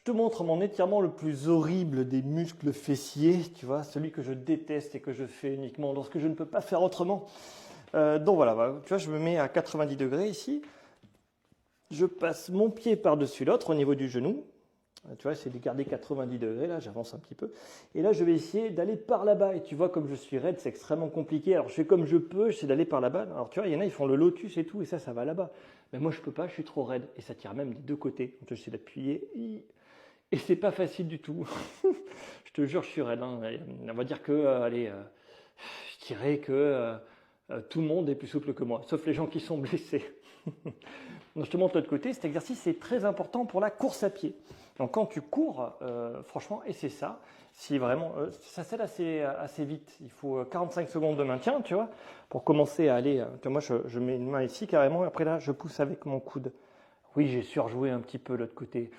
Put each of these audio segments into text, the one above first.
te montre mon étirement le plus horrible des muscles fessiers, tu vois, celui que je déteste et que je fais uniquement lorsque je ne peux pas faire autrement. Donc voilà, tu vois, je me mets à 90 degrés ici. Je passe mon pied par-dessus l'autre au niveau du genou. Tu vois, j'essaie de garder 90 degrés, là, j'avance un petit peu. Et là, je vais essayer d'aller par là-bas. Et tu vois, comme je suis raide, c'est extrêmement compliqué. Alors, je fais comme je peux, j'essaie d'aller par là-bas. Alors, tu vois, il y en a, ils font le lotus et tout, et ça va là-bas. Mais moi, je peux pas, je suis trop raide. Et ça tire même des deux côtés. Donc, j'essaie d'appuyer. Et c'est pas facile du tout. Je te jure, je suis raide. Hein. On va dire que, je dirais que tout le monde est plus souple que moi, sauf les gens qui sont blessés. Donc, je te montre l'autre côté. Cet exercice est très important pour la course à pied. Donc quand tu cours, franchement, et c'est ça, si vraiment, ça s'aide assez vite. Il faut 45 secondes de maintien, tu vois, pour commencer à aller. Moi, je mets une main ici carrément, et après là, je pousse avec mon coude. Oui, j'ai surjoué un petit peu l'autre côté.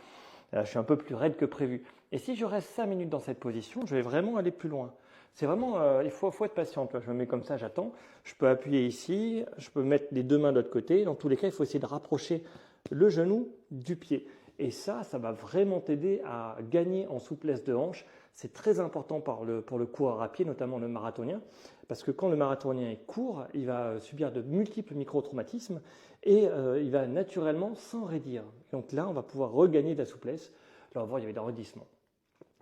Là, je suis un peu plus raide que prévu. Et si je reste 5 minutes dans cette position, je vais vraiment aller plus loin. C'est vraiment, il faut être patient. Je me mets comme ça, j'attends. Je peux appuyer ici, je peux mettre les deux mains de l'autre côté. Dans tous les cas, il faut essayer de rapprocher le genou du pied. Et ça va vraiment t'aider à gagner en souplesse de hanche. C'est très important pour le coureur à pied, notamment le marathonien, parce que quand le marathonien est court, il va subir de multiples micro-traumatismes et il va naturellement s'enraidir. Donc là, on va pouvoir regagner de la souplesse. Là, on va voir, il y avait des enraidissements.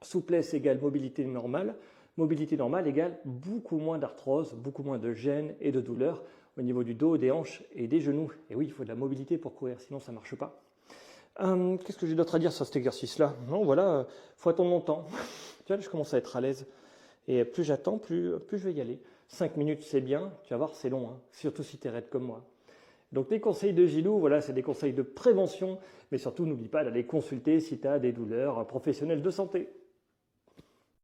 Souplesse égale mobilité normale. Mobilité normale égale beaucoup moins d'arthrose, beaucoup moins de gêne et de douleur au niveau du dos, des hanches et des genoux. Et oui, il faut de la mobilité pour courir, sinon ça ne marche pas. Qu'est-ce que j'ai d'autre à dire sur cet exercice-là? Non, voilà, faut attendre longtemps. Tu vois, je commence à être à l'aise. Et plus j'attends, plus je vais y aller. 5 minutes, c'est bien. Tu vas voir, c'est long, hein, surtout si tu es raide comme moi. Donc les conseils de Gilou, voilà, c'est des conseils de prévention, mais surtout n'oublie pas d'aller consulter si tu as des douleurs professionnelles de santé.